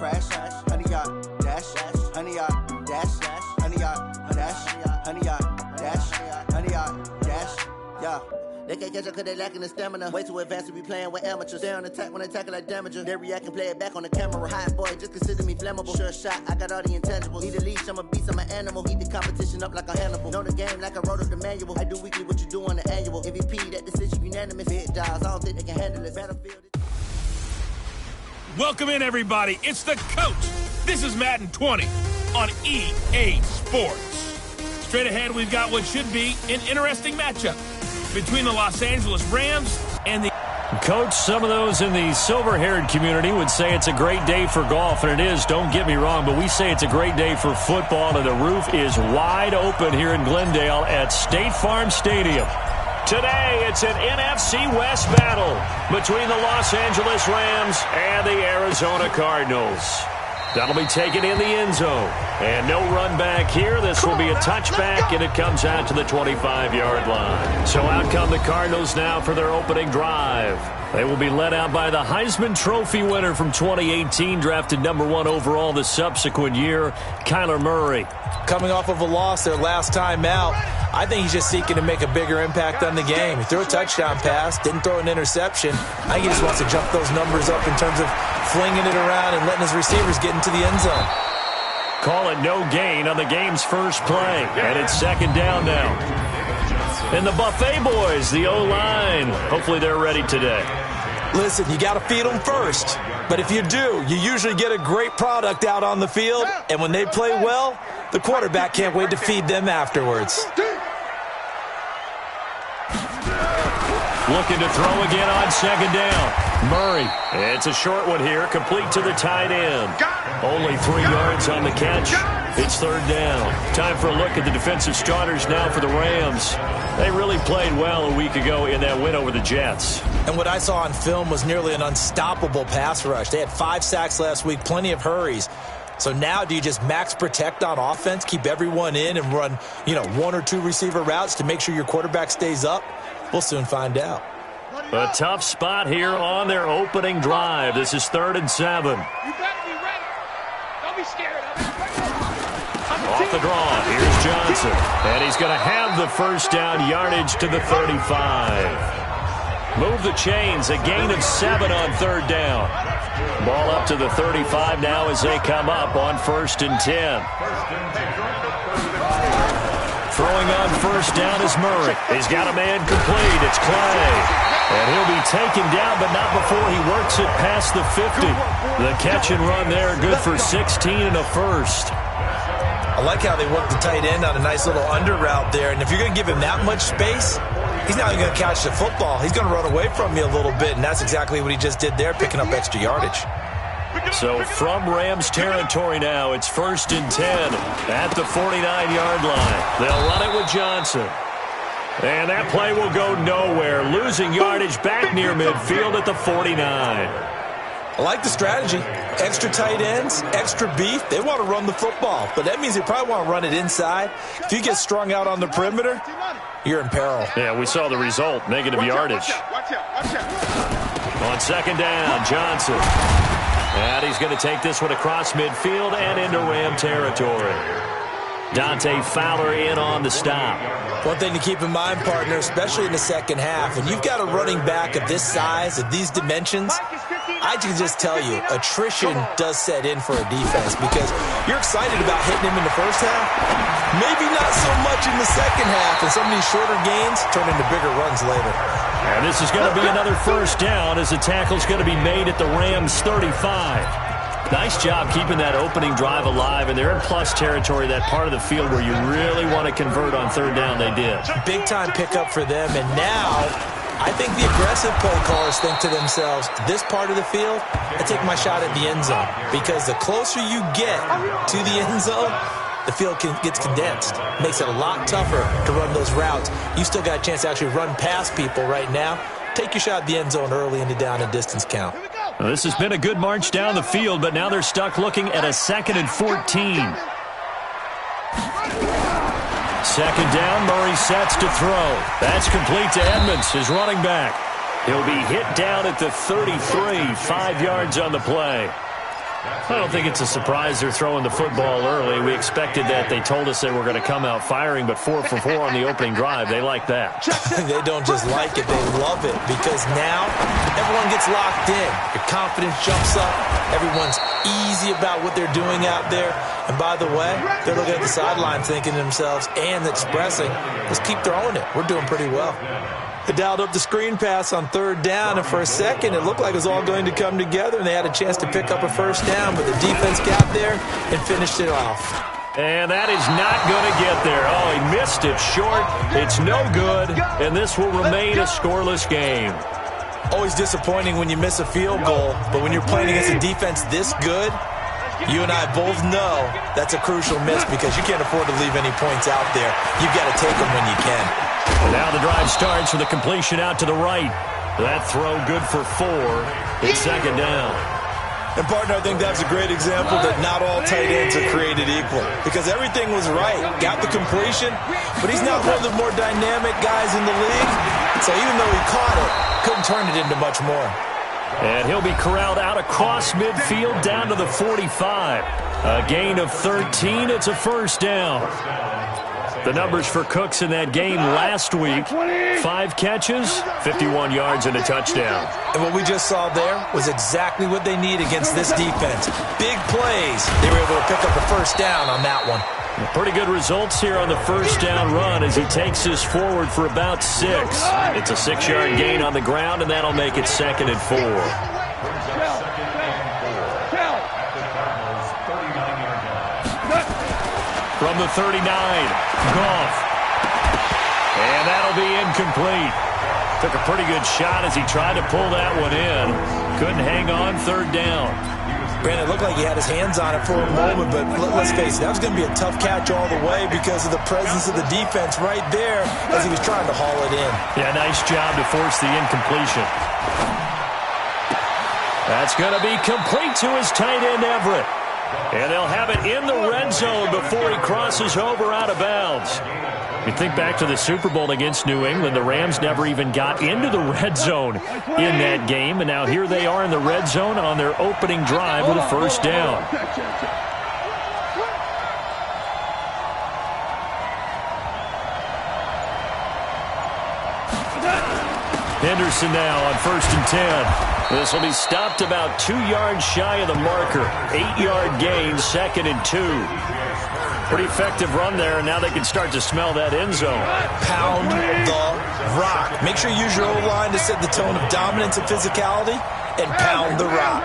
crash, 100 yard dash, 100 yard dash, 100 yard dash, 100 yard dash, 100 yard dash, yeah. They can't catch up cause they lacking the stamina. Way too advanced to be playing with amateurs. Stay on attack when they tackle like damager. They react and play it back on the camera. Hot boy, just consider me flammable. Sure shot, I got all the intangibles. Need a leash, I'm a beast, I'm an animal. Eat the competition up like a Hannibal. Know the game like I wrote up the manual. I do weekly what you do on the annual. MVP, that decision unanimous. Big dials, I don't think they can handle it. Battlefield. Welcome in, everybody. It's the coach. This is Madden 20 on EA Sports. Straight ahead, we've got what should be an interesting matchup between the Los Angeles Rams and the... Coach, some of those in the silver-haired community would say it's a great day for golf, and it is, don't get me wrong, but we say it's a great day for football, and the roof is wide open here in Glendale at State Farm Stadium. Today, it's an NFC West battle between the Los Angeles Rams and the Arizona Cardinals. That'll be taken in the end zone. And no run back here. This will be a touchback, and it comes out to the 25-yard line. So out come the Cardinals now for their opening drive. They will be led out by the Heisman Trophy winner from 2018, drafted #1 overall the subsequent year, Kyler Murray. Coming off of a loss their last time out, I think he's just seeking to make a bigger impact on the game. He threw a touchdown pass, didn't throw an interception. I think he just wants to jump those numbers up in terms of flinging it around and letting his receivers get into the end zone. Call it no gain on the game's first play, and it's second down now. And the Buffet boys, the O-line, hopefully they're ready today. Listen, you got to feed them first. But if you do, you usually get a great product out on the field. And when they play well, the quarterback can't wait to feed them afterwards. Looking to throw again on second down. Murray. It's a short one here, complete to the tight end. Only 3 yards on the catch. It's third down. Time for a look at the defensive starters now for the Rams. They really played well a week ago in that win over the Jets. And what I saw on film was nearly an unstoppable pass rush. They had 5 sacks last week, plenty of hurries. So now do you just max protect on offense, keep everyone in and run, 1 or 2 receiver routes to make sure your quarterback stays up? We'll soon find out. A tough spot here on their opening drive. This is 3rd and 7. You better be ready. Don't be scared. Off the draw, here's Johnson. And he's going to have the first down yardage to the 35. Move the chains, a gain of 7 on 3rd down. Ball up to the 35 now as they come up on 1st and 10. Throwing on first down is Murray. He's got a man complete. It's Clay. And he'll be taken down, but not before he works it past the 50. The catch and run there, good for 16 and a first. I like how they work the tight end on a nice little under route there. And if you're going to give him that much space, he's not even going to catch the football. He's going to run away from you a little bit, and that's exactly what he just did there, picking up extra yardage. So from Rams territory now, it's 1st and 10 at the 49-yard line. They'll run it with Johnson. And that play will go nowhere, losing yardage back near midfield at the 49. I like the strategy. Extra tight ends, extra beef. They want to run the football, but that means they probably want to run it inside. If you get strung out on the perimeter, you're in peril. Yeah, we saw the result, negative yardage. Watch out. On second down, Johnson. And he's going to take this one across midfield and into Ram territory. Dante Fowler in on the stop. One thing to keep in mind, partner, especially in the second half, when you've got a running back of this size, of these dimensions, I can just tell you, attrition does set in for a defense because you're excited about hitting him in the first half. Maybe not so much in the second half, and some of these shorter gains turn into bigger runs later. And this is going to be another first down as the tackle's going to be made at the Rams 35. Nice job keeping that opening drive alive, and they're in plus territory, that part of the field where you really want to convert on 3rd down. They did. Big-time pickup for them, and now I think the aggressive play callers think to themselves, this part of the field, I take my shot at the end zone, because the closer you get to the end zone, the field gets condensed. Makes it a lot tougher to run those routes. You still got a chance to actually run past people right now. Take your shot at the end zone early in the down and distance count. Well, this has been a good march down the field, but now they're stuck looking at a 2nd and 14. Second down, Murray sets to throw. That's complete to Edmonds, his running back. He'll be hit down at the 33, 5 yards on the play. I don't think it's a surprise they're throwing the football early. We expected that. They told us they were going to come out firing, but 4 for 4 on the opening drive. They like that. They don't just like it, they love it, because now everyone gets locked in. Your confidence jumps up. Everyone's easy about what they're doing out there. And by the way, they're looking at the sideline thinking to themselves and expressing, let's keep throwing it. We're doing pretty well. They dialed up the screen pass on 3rd down, and for a second it looked like it was all going to come together, and they had a chance to pick up a 1st down, but the defense got there and finished it off. And that is not going to get there. Oh, he missed it short. It's no good, and this will remain a scoreless game. Always disappointing when you miss a field goal, but when you're playing against a defense this good, you and I both know that's a crucial miss because you can't afford to leave any points out there. You've got to take them when you can. Now the drive starts with a completion out to the right. That throw good for 4. It's 2nd down. And, partner, I think that's a great example that not all tight ends are created equal because everything was right. Got the completion, but he's not one of the more dynamic guys in the league. So even though he caught it, couldn't turn it into much more. And he'll be corralled out across midfield down to the 45. A gain of 13. It's a 1st down. The numbers for Cooks in that game last week, 5 catches, 51 yards, and a touchdown. And what we just saw there was exactly what they need against this defense. Big plays. They were able to pick up a 1st down on that one. Pretty good results here on the 1st down run as he takes this forward for about 6. It's a 6-yard gain on the ground, and that'll make it 2nd and 4. From the 39, Goff. And that'll be incomplete. Took a pretty good shot as he tried to pull that one in. Couldn't hang on, 3rd down. Brandon, it looked like he had his hands on it for a moment, but let's face it, that was going to be a tough catch all the way because of the presence of the defense right there as he was trying to haul it in. Yeah, nice job to force the incompletion. That's going to be complete to his tight end, Everett. And they'll have it in the red zone before he crosses over out of bounds. You think back to the Super Bowl against New England, the Rams never even got into the red zone in that game, and now here they are in the red zone on their opening drive with a 1st down. Henderson now on 1st and 10. This will be stopped about 2 yards shy of the marker. 8-yard gain, 2nd and 2. Pretty effective run there, and now they can start to smell that end zone. Pound the rock. Make sure you use your O-line to set the tone of dominance and physicality, and pound the rock.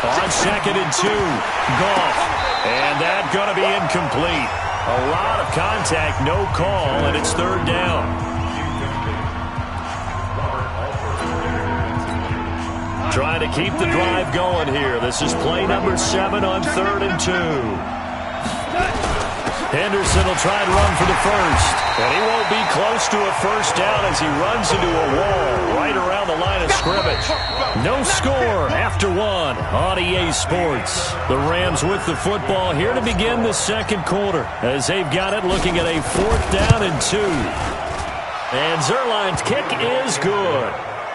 On 2nd and 2, Goff. And that's going to be incomplete. A lot of contact, no call, and it's 3rd down. Trying to keep the drive going here. This is play number 7 on 3rd and 2. Henderson will try and run for the 1st. And he won't be close to a 1st down as he runs into a wall right around the line of scrimmage. No score after 1 on EA Sports. The Rams with the football here to begin the 2nd quarter as they've got it looking at a 4th down and 2. And Zerline's kick is good.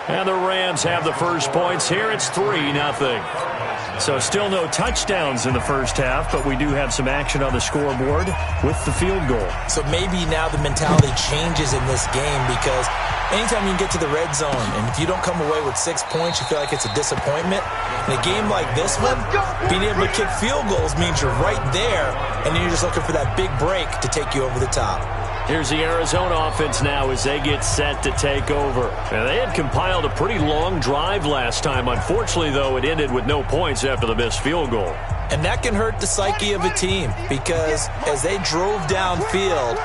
And the Rams have the first points here. It's 3-0. So still no touchdowns in the first half, but we do have some action on the scoreboard with the field goal. So maybe now the mentality changes in this game because anytime you can get to the red zone, and if you don't come away with 6 points, you feel like it's a disappointment. In a game like this one, being able to kick field goals means you're right there, and then you're just looking for that big break to take you over the top. Here's the Arizona offense now as they get set to take over. And they had compiled a pretty long drive last time. Unfortunately, though, it ended with no points after the missed field goal. And that can hurt the psyche of a team because as they drove downfield,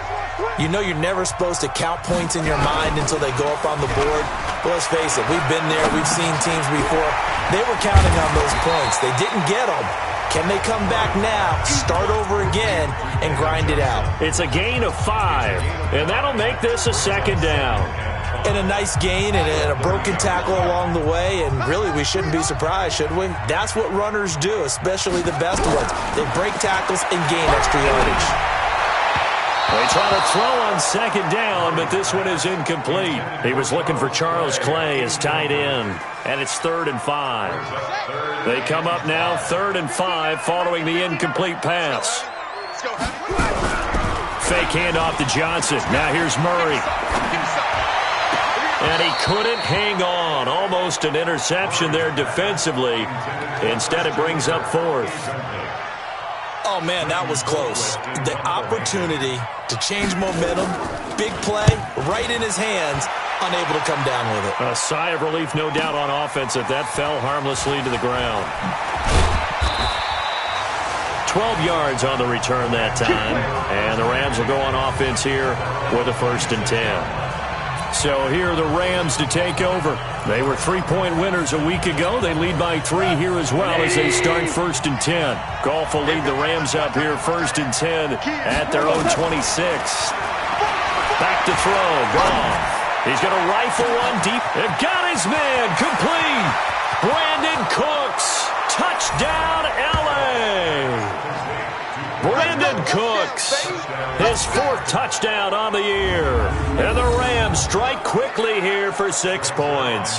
you know you're never supposed to count points in your mind until they go up on the board. But let's face it, we've been there. We've seen teams before. They were counting on those points. They didn't get them. Can they come back now, start over again, and grind it out? It's a gain of 5, and that'll make this a 2nd down. And a nice gain and a broken tackle along the way, and really we shouldn't be surprised, should we? That's what runners do, especially the best ones. They break tackles and gain extra yardage. They try to throw on second down, but this one is incomplete. He was looking for Charles Clay as tight end, and it's 3rd and 5. They come up now 3rd and 5 following the incomplete pass. Fake handoff to Johnson. Now here's Murray. And he couldn't hang on. Almost an interception there defensively. Instead, it brings up 4th. Oh, man, that was close. The opportunity to change momentum, big play, right in his hands, unable to come down with it. A sigh of relief, no doubt, on offense that fell harmlessly to the ground. 12 yards on the return that time. And the Rams will go on offense here with a 1st and 10. So here are the Rams to take over. They were 3-point winners a week ago. They lead by 3 here as well as they start 1st and 10. Goff will lead the Rams up here 1st and 10 at their own 26. Back to throw. Goff. He's going to rifle one deep. They've got his man. Complete. Brandon Cooks. Touchdown, L.A. Brandon Cooks, his 4th touchdown on the year. And the Rams strike quickly here for 6 points.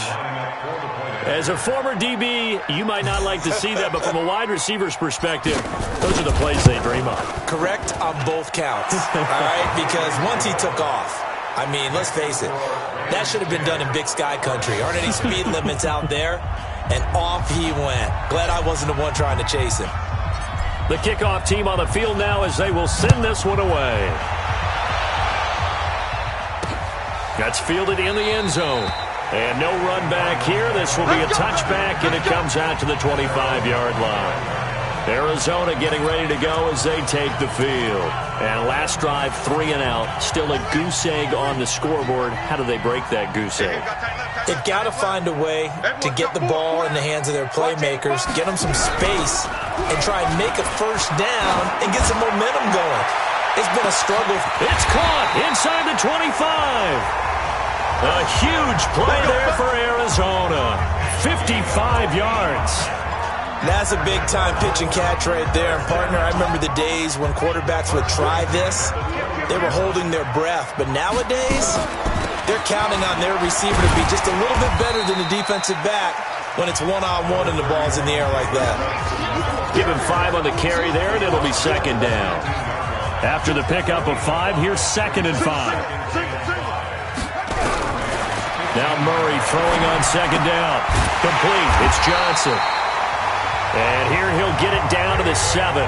As a former DB, you might not like to see that, but from a wide receiver's perspective, those are the plays they dream of. Correct on both counts, all right? Because once he took off, I mean, let's face it, that should have been done in Big Sky country. Aren't any speed limits out there? And off he went. Glad I wasn't the one trying to chase him. The kickoff team on the field now as they will send this one away. That's fielded in the end zone. And no run back here. This will be a touchback, and it comes out to the 25-yard line. Arizona getting ready to go as they take the field. And last drive, 3 and out. Still a goose egg on the scoreboard. How do they break that goose egg? They've got to find a way to get the ball in the hands of their playmakers, get them some space, and try and make a 1st down and get some momentum going. It's been a struggle. It's caught inside the 25. A huge play there for Arizona. 55 yards. That's a big-time pitch and catch right there. And, partner, I remember the days when quarterbacks would try this. They were holding their breath. But nowadays, they're counting on their receiver to be just a little bit better than the defensive back when it's one-on-one and the ball's in the air like that. Give him 5 on the carry there, and it'll be 2nd down. After the pickup of 5, here's 2nd and 5. Now Murray throwing on 2nd down. Complete. It's Johnson. And here he'll get it down to the 7.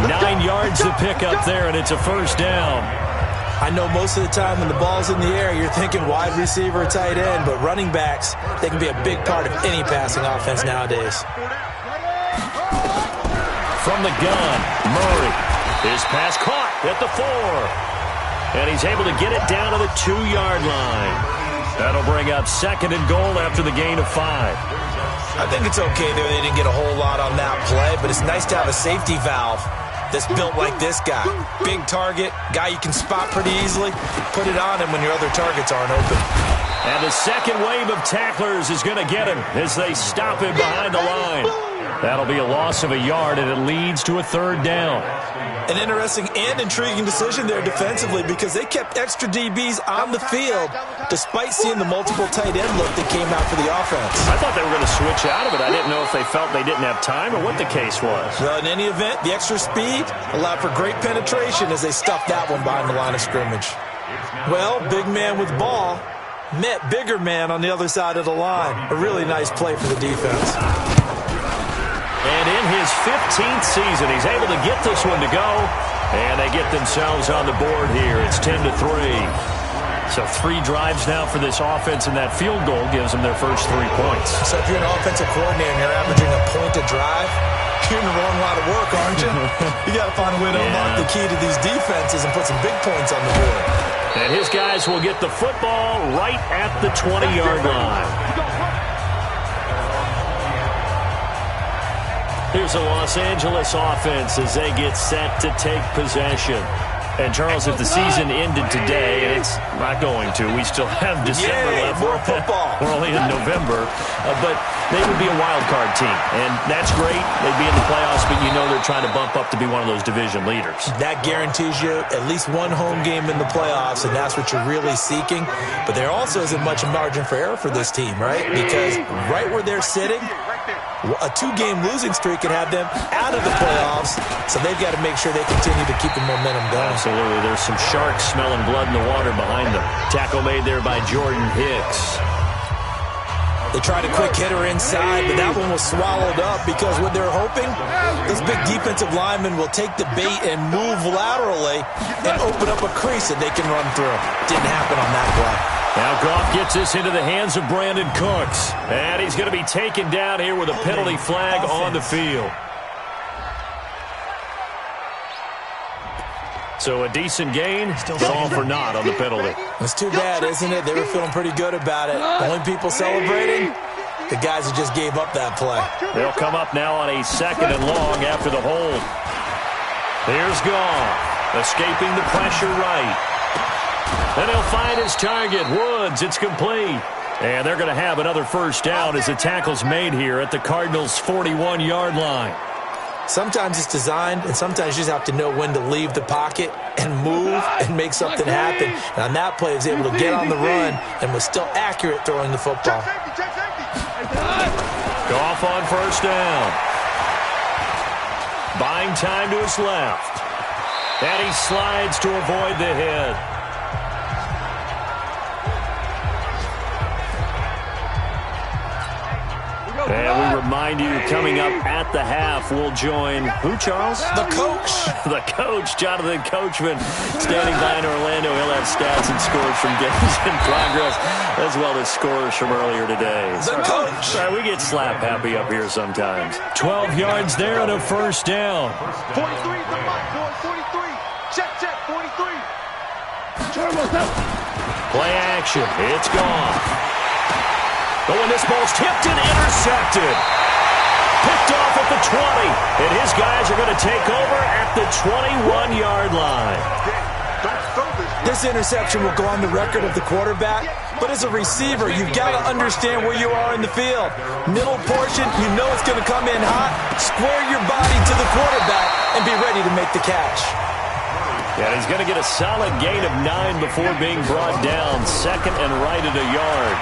9 yards to pick up there, and it's a 1st down. I know most of the time when the ball's in the air, you're thinking wide receiver or tight end, but running backs, they can be a big part of any passing offense nowadays. From the gun, Murray. His pass caught at the 4. And he's able to get it down to the 2-yard line. That'll bring up 2nd and goal after the gain of 5. I think it's okay there. They didn't get a whole lot on that play, but it's nice to have a safety valve that's built like this guy. Big target, guy you can spot pretty easily. Put it on him when your other targets aren't open. And the second wave of tacklers is going to get him as they stop him behind the line. That'll be a loss of a yard, and it leads to a 3rd down. An interesting and intriguing decision there defensively because they kept extra DBs on the field despite seeing the multiple tight end look that came out for the offense. I thought they were going to switch out of it. I didn't know if they felt they didn't have time or what the case was. Well, in any event, the extra speed allowed for great penetration as they stuffed that one behind the line of scrimmage. Well, big man with ball met bigger man on the other side of the line. A really nice play for the defense. And in his 15th season, he's able to get this one to go. And they get themselves on the board here. It's 10-3. So 3 drives now for this offense, and that field goal gives them their first 3 points. So if you're an offensive coordinator and you're averaging a point a drive, you're in the wrong line of work, aren't you? You got to find a way to unlock the key to these defenses and put some big points on the board. And his guys will get the football right at the 20-yard line. Here's the Los Angeles offense as they get set to take possession. And, Charles, if the season ended today, and it's not going to, we still have December left. More football. We're only in November. But they would be a wild card team. And that's great. They'd be in the playoffs, but you know they're trying to bump up to be one of those division leaders. That guarantees you at least one home game in the playoffs, and that's what you're really seeking. But there also isn't much margin for error for this team, right? Because right where they're sitting, a 2-game losing streak could have them out of the playoffs, so they've got to make sure they continue to keep the momentum going. Absolutely. There's some sharks smelling blood in the water behind them. Tackle made there by Jordan Hicks. They tried a quick hitter inside, but that one was swallowed up because what they're hoping, this big defensive lineman will take the bait and move laterally and open up a crease that they can run through. Didn't happen on that play. Now Goff gets this into the hands of Brandon Cooks. And he's going to be taken down here with a penalty flag on the field. So a decent gain, but all for naught on the penalty. It's too bad, isn't it? They were feeling pretty good about it. Only people celebrating, the guys that just gave up that play. They'll come up now on a 2nd and long after the hold. Here's Goff, escaping the pressure right. And he'll find his target, Woods. It's complete. And they're going to have another first down as the tackle's made here at the Cardinals' 41-yard line. Sometimes it's designed, and sometimes you just have to know when to leave the pocket and move and make something happen. And on that play, he was able to get on the run and was still accurate throwing the football. Goff on first down. Buying time to his left. And he slides to avoid the hit. And we remind you, coming up at the half, we'll join who, Charles? The coach. The coach, Jonathan Coachman, standing by in Orlando. He'll have stats and scores from games in progress, as well as scores from earlier today. The coach. Sorry, we get slap happy up here sometimes. 12 yards there and a first down. 43 is the mark, boys. 43. Check, 43. Play action. It's gone. Oh, and this ball's tipped and intercepted. Picked off at the 20. And his guys are going to take over at the 21-yard line. This interception will go on the record of the quarterback, but as a receiver, you've got to understand where you are in the field. Middle portion, you know it's going to come in hot. Square your body to the quarterback and be ready to make the catch. And he's going to get a solid gain of 9 before being brought down. 2nd and right at a yard.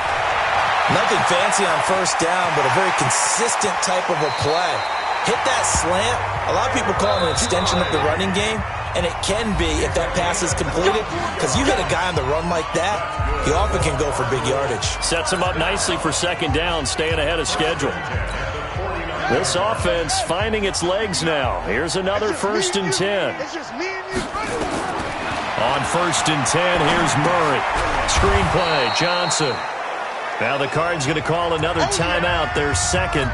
Nothing fancy on first down, but a very consistent type of a play. Hit that slant. A lot of people call it an extension of the running game, and it can be if that pass is completed, because you hit a guy on the run like that, he often can go for big yardage. Sets him up nicely for 2nd down, staying ahead of schedule. This offense finding its legs now. Here's another 1st and 10. On 1st and 10, here's Murray. Screenplay, Johnson. Now the Cards going to call another timeout, their 2nd,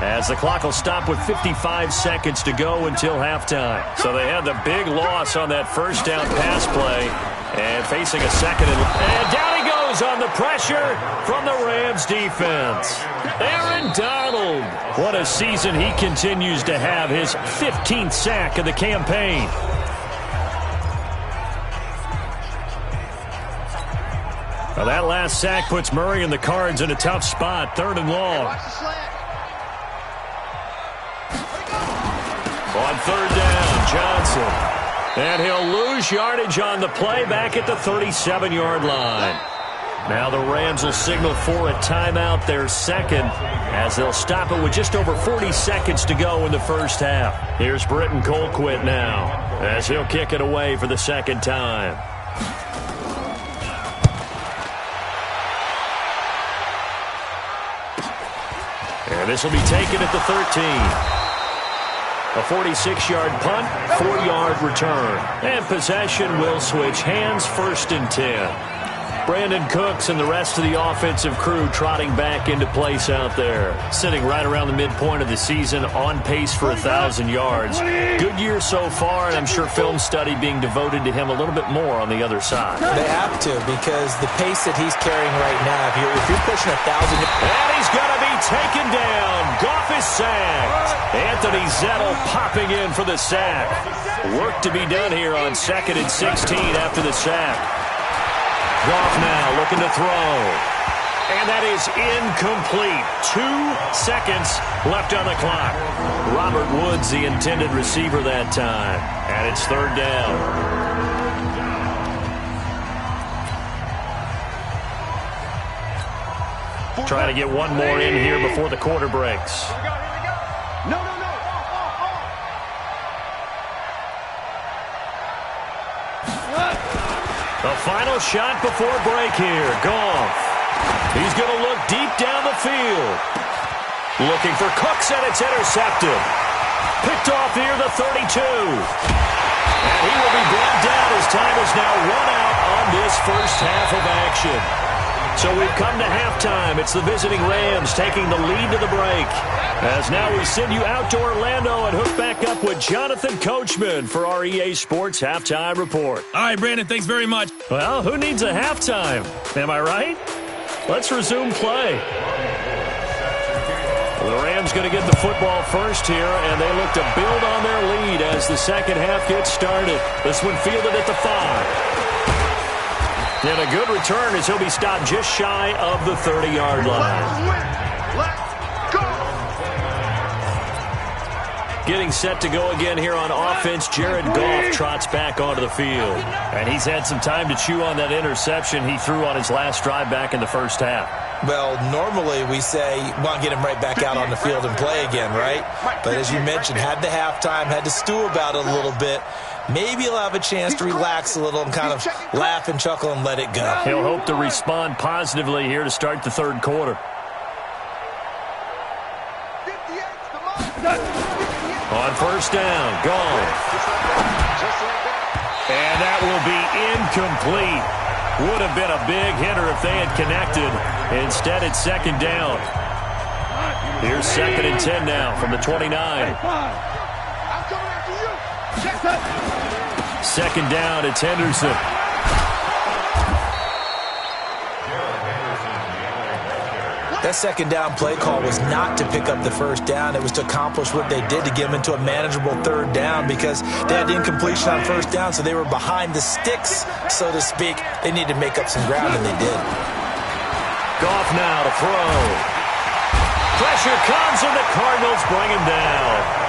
as the clock will stop with 55 seconds to go until halftime. So they had the big loss on that first down pass play, and facing a 2nd and down he goes on the pressure from the Rams defense. Aaron Donald. What a season he continues to have, his 15th sack of the campaign. Well, that last sack puts Murray and the Cards in a tough spot. 3rd and long. On 3rd down, Johnson. And he'll lose yardage on the play back at the 37-yard line. Now the Rams will signal for a timeout, their 2nd, as they'll stop it with just over 40 seconds to go in the first half. Here's Britton Colquitt now, as he'll kick it away for the 2nd time. And this will be taken at the 13. A 46-yard punt, 4-yard return. And possession will switch hands, 1st and 10. Brandon Cooks and the rest of the offensive crew trotting back into place out there. Sitting right around the midpoint of the season, on pace for 1,000 yards. Good year so far, and I'm sure film study being devoted to him a little bit more on the other side. They have to, because the pace that he's carrying right now, if you're pushing 1,000... And he's going to be taken down. Goff is sacked. Anthony Zettel popping in for the sack. Work to be done here on 2nd and 16 after the sack. Goff now looking to throw. And that is incomplete. 2 seconds left on the clock. Robert Woods, the intended receiver that time. And it's 3rd down. Trying to get one more in here before the quarter breaks. No. The final shot before break here. Goff. He's going to look deep down the field. Looking for Cooks, and it's intercepted. Picked off near the 32. And he will be brought down as time is now run out on this first half of action. So we've come to halftime. It's the visiting Rams taking the lead to the break. As now we send you out to Orlando and hook back up with Jonathan Coachman for our EA Sports Halftime Report. All right, Brandon, thanks very much. Well, who needs a halftime? Am I right? Let's resume play. Well, the Rams going to get the football first here, and they look to build on their lead as the second half gets started. This one fielded at the 5. And a good return as he'll be stopped just shy of the 30-yard line. Let's go! Getting set to go again here on offense, Jared Goff trots back onto the field. And he's had some time to chew on that interception he threw on his last drive back in the first half. Well, normally we say, well, get him right back out on the field and play again, right? But as you mentioned, had the halftime, had to stew about it a little bit. Maybe he'll have a chance to relax a little and kind of laugh and chuckle and let it go. He'll hope to respond positively here to start the third quarter. On first down, Goff. And that will be incomplete. Would have been a big hitter if they had connected. Instead, it's 2nd down. Here's 2nd and 10 now from the 29. 2nd down, it's Henderson. That 2nd down play call was not to pick up the first down. It was to accomplish what they did to get them into a manageable 3rd down because they had incompletion on first down, so they were behind the sticks, so to speak. They needed to make up some ground, and they did. Goff now to throw. Pressure comes, and the Cardinals bring him down.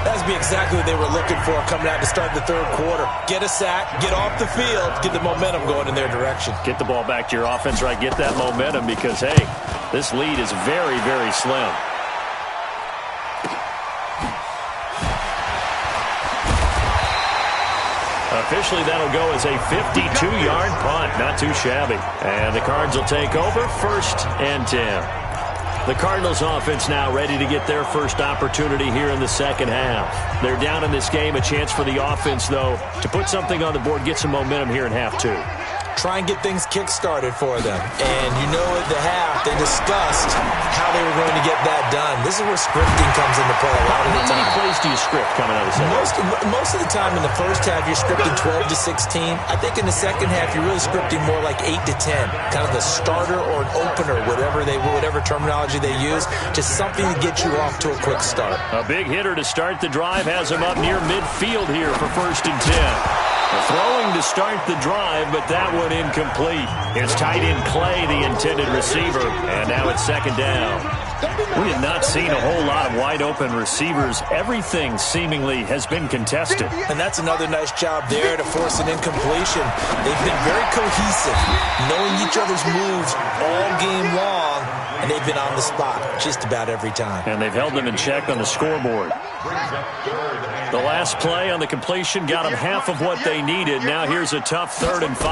That'd be exactly what they were looking for coming out to start the third quarter. Get a sack, get off the field, get the momentum going in their direction. Get the ball back to your offense, right? Get that momentum because, hey, this lead is very, very slim. Officially, that'll go as a 52-yard punt. Not too shabby. And the Cards will take over 1st and 10. The Cardinals offense now ready to get their first opportunity here in the second half. They're down in this game. A chance for the offense, though, to put something on the board, get some momentum here in half 2. Try and get things kick-started for them. And you know at the half, they discussed how they were going to get that done. This is where scripting comes into play a lot of the time. How many plays do you script coming out of the second? Most of the time in the first half, you're scripting 12 to 16. I think in the second half, you're really scripting more like 8 to 10. Kind of the starter or an opener, whatever terminology they use. Just something to get you off to a quick start. A big hitter to start the drive has him up near midfield here for 1st and 10. Throwing to start the drive, but that one incomplete. It's tight end Clay, the intended receiver, and now it's 2nd down. We have not seen a whole lot of wide-open receivers. Everything seemingly has been contested. And that's another nice job there to force an incompletion. They've been very cohesive, knowing each other's moves all game long, and they've been on the spot just about every time. And they've held them in check on the scoreboard. The last play on the completion got them half of what they needed. Now here's a tough 3rd and 5.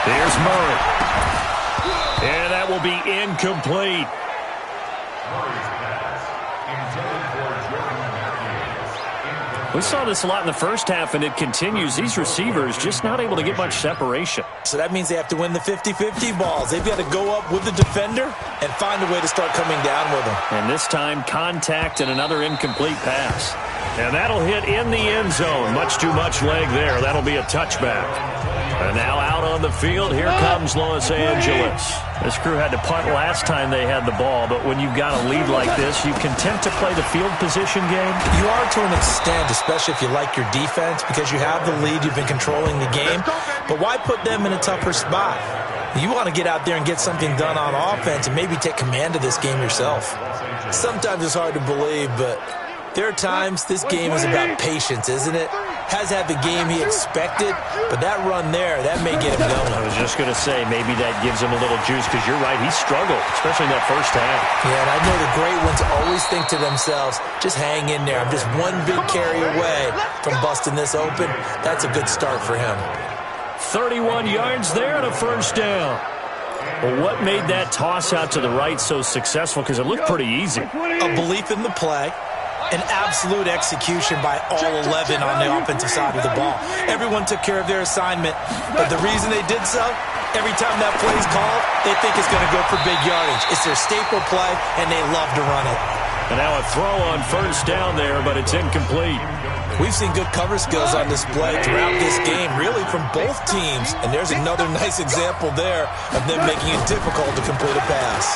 Here's Murray. And that will be incomplete. We saw this a lot in the first half, and it continues. These receivers just not able to get much separation. So that means they have to win the 50-50 balls. They've got to go up with the defender and find a way to start coming down with them. And this time, contact and another incomplete pass. And that'll hit in the end zone. Much too much leg there. That'll be a touchback. And now out on the field, here comes Los Angeles. This crew had to punt last time they had the ball, but when you've got a lead like this, you content to play the field position game? You are to an extent, especially if you like your defense, because you have the lead, you've been controlling the game. But why put them in a tougher spot? You want to get out there and get something done on offense and maybe take command of this game yourself. Sometimes it's hard to believe, but there are times this game is about patience, isn't it? Has had the game he expected, but that run there, that may get him going. I was just going to say, maybe that gives him a little juice, because you're right, he struggled, especially in that first half. Yeah, and I know the great ones always think to themselves, just hang in there. I'm just one big carry away from busting this open. That's a good start for him. 31 yards there and a first down. Well, what made that toss out to the right so successful? Because it looked pretty easy. A belief in the play. An absolute execution by all 11 on the offensive side of the ball. Everyone took care of their assignment, but the reason they did so, every time that play is called, they think it's going to go for big yardage. It's their staple play, and they love to run it. And now a throw on first down there, but it's incomplete. We've seen good cover skills on display throughout this game, really from both teams. And there's another nice example there of them making it difficult to complete a pass.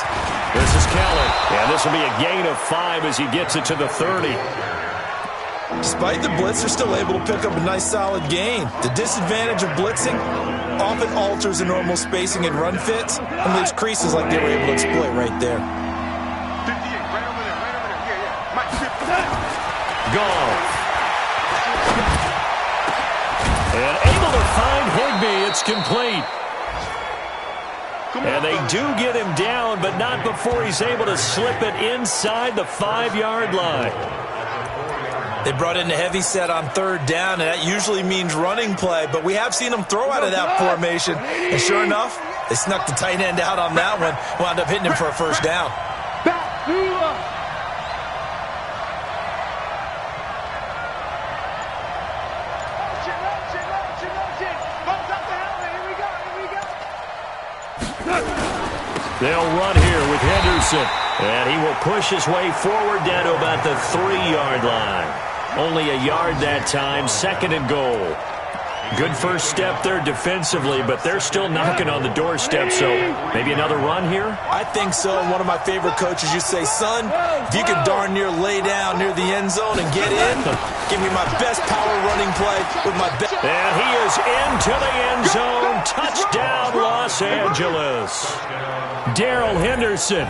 This is Kelly, and this will be a gain of 5 as he gets it to the 30. Despite the blitz, they're still able to pick up a nice solid gain. The disadvantage of blitzing often alters the normal spacing and run fits and leaves creases like they were able to exploit right there. 58, right over there, right over there. Yeah. Mike, 50. Gone. And able to find Higbee. It's complete. And they do get him down, but not before he's able to slip it inside the 5-yard line. They brought in a heavy set on third down, and that usually means running play, but we have seen them throw out of that formation. And sure enough, they snuck the tight end out on that one, wound up hitting him for a first down. They'll run here with Henderson, and he will push his way forward down to about the 3-yard line. Only a yard that time, 2nd and goal. Good first step there defensively, but they're still knocking on the doorstep, so maybe another run here? I think so, and one of my favorite coaches used to say, son, if you can darn near lay down near the end zone and get in, give me my best power running play with my best... And he is into the end zone. Touchdown, Los Angeles. Darrell Henderson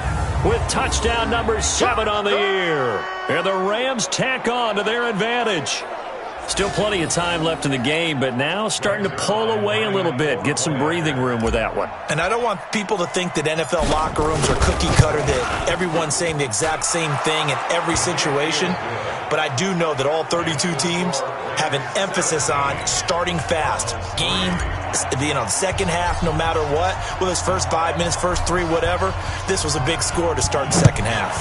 with touchdown number 7 on the year. And the Rams tack on to their advantage. Still plenty of time left in the game, but now starting to pull away a little bit, get some breathing room with that one. And I don't want people to think that NFL locker rooms are cookie cutter, that everyone's saying the exact same thing in every situation. But I do know that all 32 teams have an emphasis on starting fast. Game, the second half, no matter what, whether it's first 5 minutes, first 3, whatever, this was a big score to start the second half.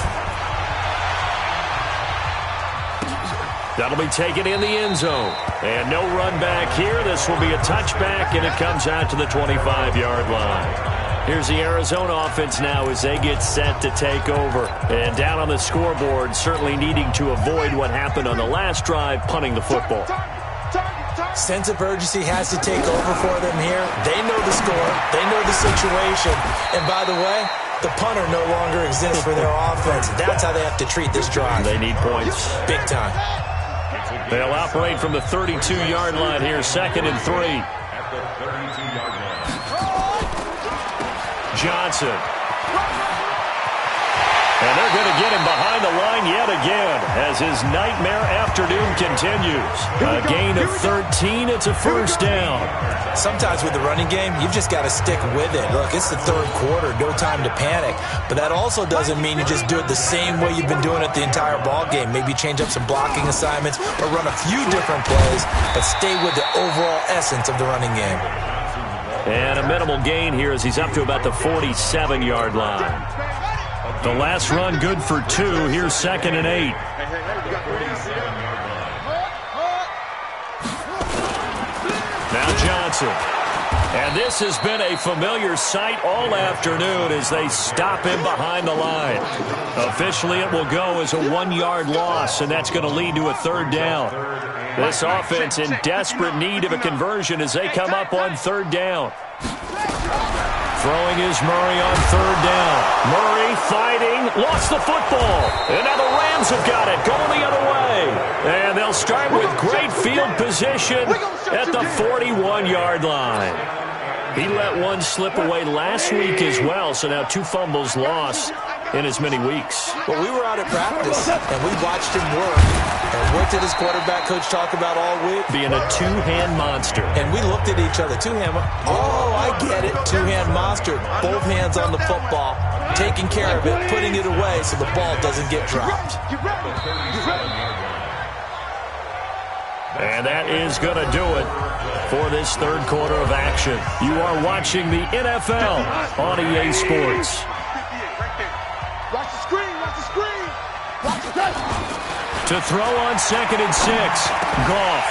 That'll be taken in the end zone. And no run back here. This will be a touchback, and it comes out to the 25-yard line. Here's the Arizona offense now as they get set to take over. And down on the scoreboard, certainly needing to avoid what happened on the last drive, punting the football. Sense of urgency has to take over for them here. They know the score. They know the situation. And by the way, the punter no longer exists for their offense. That's how they have to treat this drive. They need points. Big time. They'll operate from the 32-yard line here, 2nd and 3. Johnson. And they're going to get him behind the line yet again as his nightmare afternoon continues. A gain of 13. It's a first down. Sometimes with the running game, you've just got to stick with it. Look, it's the third quarter, no time to panic. But that also doesn't mean you just do it the same way you've been doing it the entire ball game. Maybe change up some blocking assignments or run a few different plays, but stay with the overall essence of the running game. And a minimal gain here as he's up to about the 47-yard line. The last run good for 2. Here's 2nd and 8. Now Johnson. And this has been a familiar sight all afternoon as they stop him behind the line. Officially, it will go as a 1-yard loss, and that's going to lead to a 3rd down. This offense in desperate need of a conversion as they come up on 3rd down. Throwing is Murray on 3rd down. Murray fighting, lost the football. And now the Rams have got it, going the other way. And they'll start with great field position at the 41-yard line. He let one slip away last week as well, so now 2 fumbles lost in as many weeks. Well, we were out at practice, and we watched him work. And what did his quarterback coach talk about all week? Being a 2-hand monster. And we looked at each other. 2-hand. Oh, I get it. 2-hand monster. Both hands on the football, taking care of it, putting it away so the ball doesn't get dropped. And that is going to do it for this 3rd quarter of action. You are watching the NFL on EA Sports. Watch the screen, watch the screen. Watch the touch. To throw on 2nd and 6, Goff.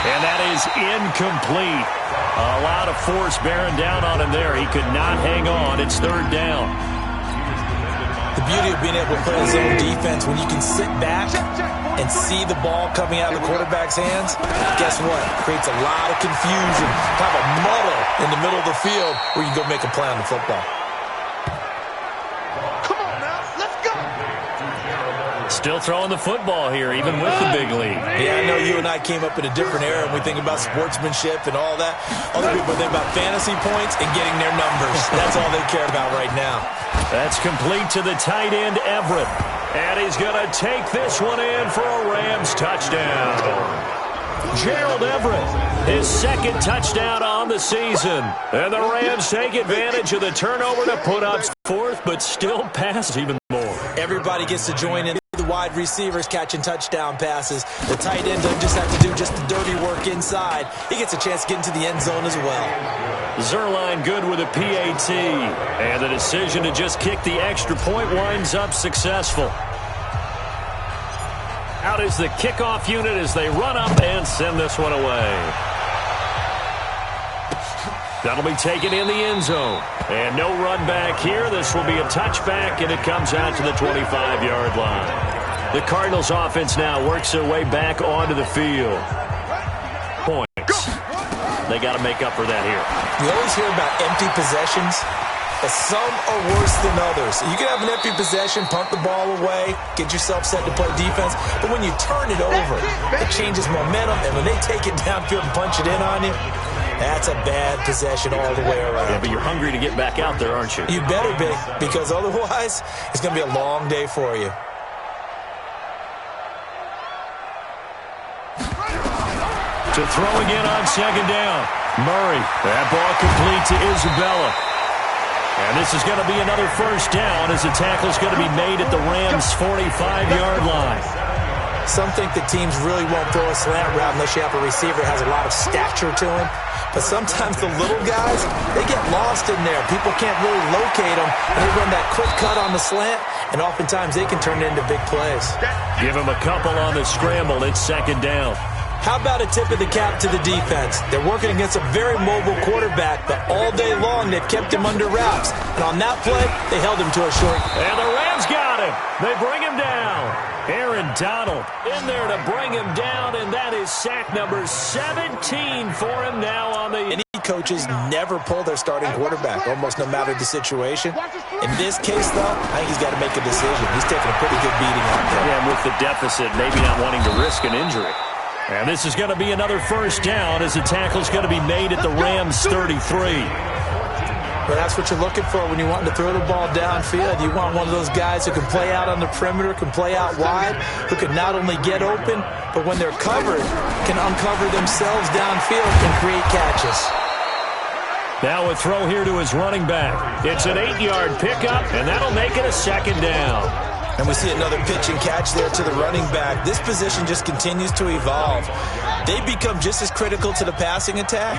And that is incomplete. A lot of force bearing down on him there. He could not hang on. It's 3rd down. The beauty of being able to play his own defense, when you can sit back and see the ball coming out of the quarterback's hands, guess what? Creates a lot of confusion, kind of a muddle in the middle of the field where you can go make a play on the football. Come on now, let's go. Still throwing the football here, even with the big lead. Yeah, I know you and I came up in a different era, and we think about sportsmanship and all that. Other people think about fantasy points and getting their numbers. That's all they care about right now. That's complete to the tight end, Everett. And he's going to take this one in for a Rams touchdown. Gerald Everett, his 2nd touchdown on the season. And the Rams take advantage of the turnover to put up 4th, but still pass even more. Everybody gets to join in. The wide receivers catching touchdown passes. The tight end doesn't just have to do just the dirty work inside. He gets a chance to get into the end zone as well. Zerline good with a PAT. And the decision to just kick the extra point winds up successful. Out is the kickoff unit as they run up and send this one away. That'll be taken in the end zone. And no run back here. This will be a touchback, and it comes out to the 25-yard line. The Cardinals offense now works their way back onto the field. Points. They got to make up for that here. You always hear about empty possessions. Some are worse than others. You can have an empty possession, punt the ball away, get yourself set to play defense. But when you turn it over, it changes momentum. And when they take it downfield and punch it in on you, that's a bad possession all the way around. Yeah, but you're hungry to get back out there, aren't you? You better be, because otherwise it's going to be a long day for you. To throw again on 2nd down. Murray. That ball complete to Isabella. And this is going to be another 1st down as the tackle is going to be made at the Rams' 45-yard line. Some think that teams really won't throw a slant route unless you have a receiver that has a lot of stature to him. But sometimes the little guys, they get lost in there. People can't really locate them. And they run that quick cut on the slant, and oftentimes they can turn it into big plays. Give him a couple on the scramble. It's 2nd down. How about a tip of the cap to the defense? They're working against a very mobile quarterback, but all day long they've kept him under wraps. And on that play, they held him to a short. And the Rams got him. They bring him down. Aaron Donald in there to bring him down, and that is sack number 17 for him now on the... Any coaches never pull their starting quarterback, almost no matter the situation. In this case, though, I think he's got to make a decision. He's taking a pretty good beating out there. Yeah, and with the deficit, maybe not wanting to risk an injury. And this is going to be another 1st down as the tackle's going to be made at the Rams' 33. But that's what you're looking for when you want to throw the ball downfield. You want one of those guys who can play out on the perimeter, can play out wide, who can not only get open, but when they're covered, can uncover themselves downfield and create catches. Now a throw here to his running back. It's an 8-yard pickup, and that'll make it a 2nd down. And we see another pitch and catch there to the running back. This position just continues to evolve. They become just as critical to the passing attack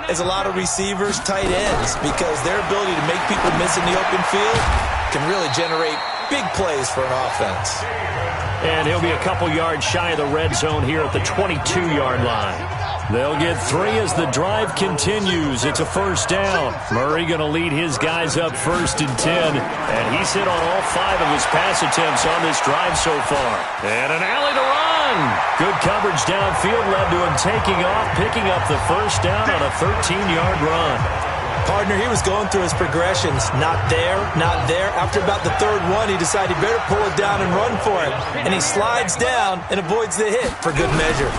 as a lot of receivers, tight ends, because their ability to make people miss in the open field can really generate big plays for an offense. And he'll be a couple yards shy of the red zone here at the 22-yard line. They'll get 3 as the drive continues. It's a first down. Murray going to lead his guys up 1st and 10. And he's hit on all 5 of his pass attempts on this drive so far. And an alley to run. Good coverage downfield led to him taking off, picking up the first down on a 13-yard run. Partner, he was going through his progressions. Not there, not there. After about the 3rd one, he decided he better pull it down and run for it. And he slides down and avoids the hit for good measure.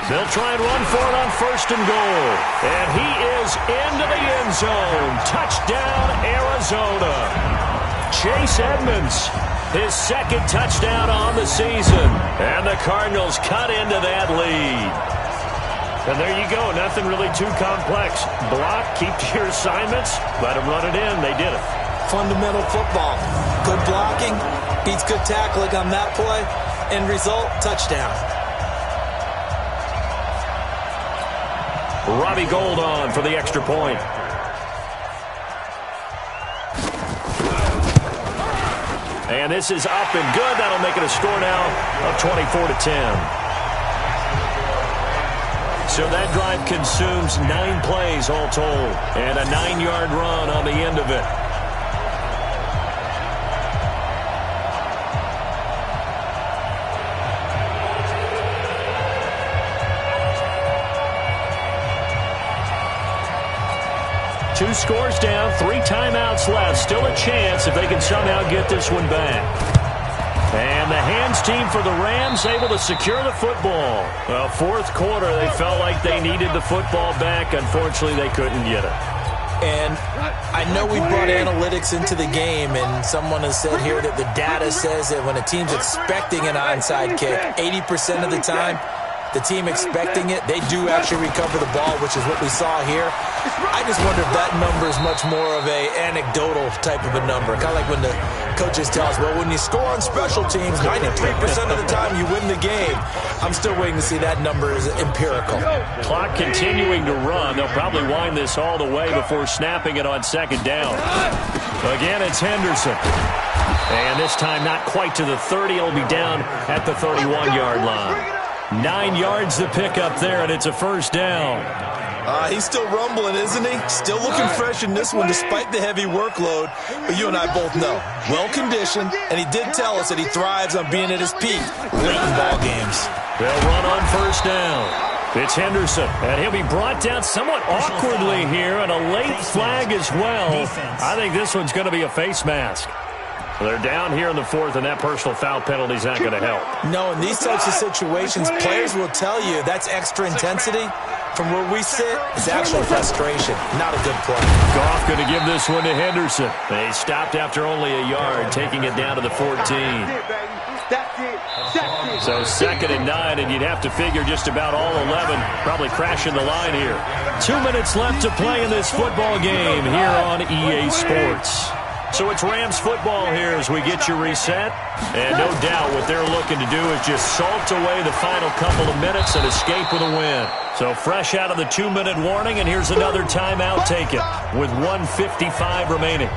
They'll try and run for it on 1st and goal. And he is into the end zone. Touchdown, Arizona. Chase Edmonds, his 2nd touchdown on the season. And the Cardinals cut into that lead. And there you go. Nothing really too complex. Block, keep to your assignments, let them run it in. They did it. Fundamental football. Good blocking beats good tackling on that play. End result, touchdown. Robbie Gould on for the extra point. And this is up and good. That'll make it a score now of 24-10. So that drive consumes 9 plays all told. And a 9-yard run on the end of it. Two scores down, 3 timeouts left. Still a chance if they can somehow get this one back. And the hands team for the Rams able to secure the football. Well, 4th quarter, they felt like they needed the football back. Unfortunately, they couldn't get it. And I know we brought analytics into the game, and someone has said here that the data says that when a team's expecting an onside kick, 80% of the time, the team expecting it, they do actually recover the ball, which is what we saw here. I just wonder if that number is much more of a anecdotal type of a number. Kind of like when the coaches tell us, well, when you score on special teams, 93% of the time you win the game. I'm still waiting to see that number is empirical. Clock continuing to run. They'll probably wind this all the way before snapping it on 2nd down. Again, it's Henderson. And this time not quite to the 30. It'll be down at the 31-yard line. 9 yards to pick up there, and it's a first down. He's still rumbling, isn't he? Still looking fresh in this one despite the heavy workload. But you and I both know, well-conditioned, and he did tell us that he thrives on being at his peak late in ball games. They'll run on first down. It's Henderson, and he'll be brought down somewhat awkwardly here, and a late flag as well. I think this one's going to be a face mask. They're down here in the 4th, and that personal foul penalty is not going to help. No, in these types of situations, players will tell you that's extra intensity. From where we sit, it's actually frustration, not a good play. Goff going to give this one to Henderson. They stopped after only a yard, taking it down to the 14. So 2nd and 9, and you'd have to figure just about all 11 probably crashing the line here. 2 minutes left to play in this football game here on EA Sports. So it's Rams football here as we get you reset. And no doubt what they're looking to do is just salt away the final couple of minutes and escape with a win. So fresh out of the 2-minute warning, and here's another timeout taken with 1:55 remaining.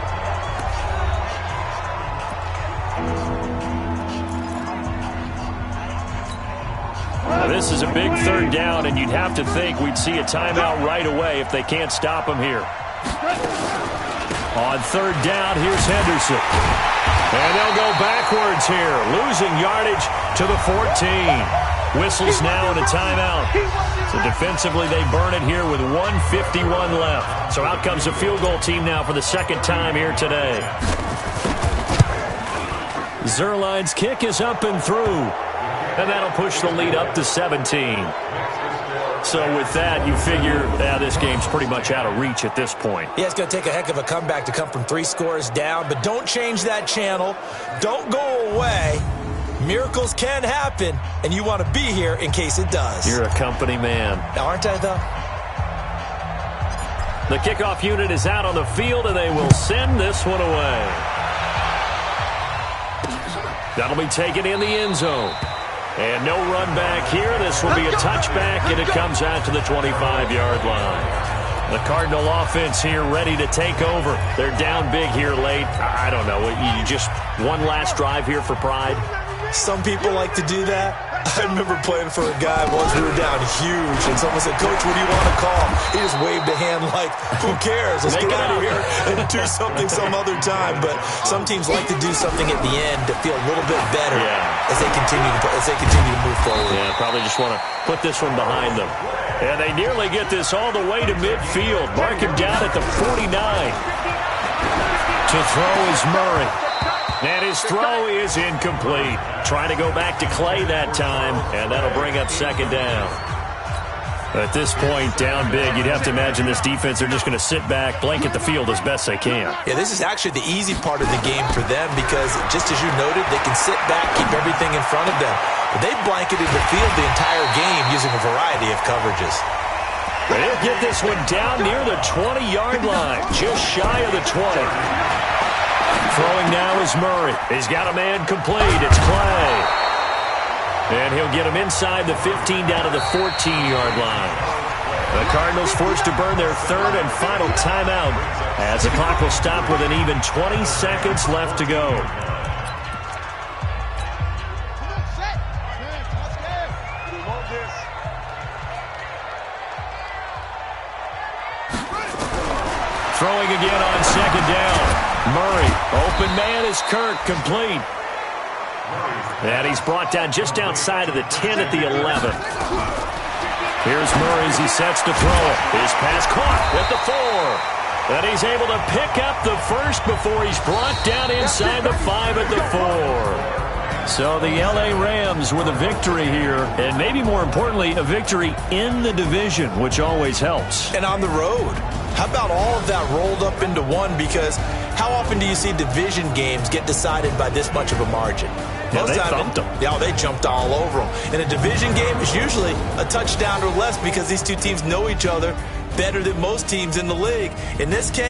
Now this is a big 3rd down, and you'd have to think we'd see a timeout right away if they can't stop him here. On 3rd down, here's Henderson. And they'll go backwards here, losing yardage to the 14. Whistles now and a timeout. So defensively, they burn it here with 1:51 left. So out comes the field goal team now for the 2nd time here today. Zerline's kick is up and through. And that'll push the lead up to 17. So with that, you figure this game's pretty much out of reach at this point. Yeah, it's going to take a heck of a comeback to come from 3 scores down, but don't change that channel. Don't go away. Miracles can happen, and you want to be here in case it does. You're a company man. Aren't I, though? The kickoff unit is out on the field, and they will send this one away. That'll be taken in the end zone. And no run back here. This will be a touchback, and it comes out to the 25-yard line. The Cardinal offense here ready to take over. They're down big here late. I don't know. You just one last drive here for pride? Some people like to do that. I remember playing for a guy once. We were down huge, and someone said, "Coach, what do you want to call?" He just waved a hand like, "Who cares? Let's get out of here and do something some other time." But some teams like to do something at the end to feel a little bit better as they continue to move forward. Yeah, probably just want to put this one behind them. And they nearly get this all the way to midfield. Mark him down at the 49. To throw is Murray. And his throw is incomplete. Trying to go back to Clay that time, and that'll bring up second down. At this point, down big, you'd have to imagine this defense are just going to sit back, blanket the field as best they can. Yeah, this is actually the easy part of the game for them because, just as you noted, they can sit back, keep everything in front of them. But they've blanketed the field the entire game using a variety of coverages. They'll get this one down near the 20-yard line, just shy of the 20. Throwing now is Murray. He's got a man complete. It's Clay. And he'll get him inside the 15 down to the 14-yard line. The Cardinals forced to burn their third and final timeout as the clock will stop with an even 20 seconds left to go. Throwing again on second down. Murray, open man is Kirk, complete. And he's brought down just outside of the 10 at the 11. Here's Murray as he sets to throw it. His pass caught at the 4. And he's able to pick up the first before he's brought down inside the 5 at the 4. So the L.A. Rams with a victory here, and maybe more importantly, a victory in the division, which always helps. And on the road. How about all of that rolled up into one? Because how often do you see division games get decided by this much of a margin? Yeah, they thumped them. Yeah, they jumped all over them. And a division game is usually a touchdown or less because these two teams know each other better than most teams in the league. In this case,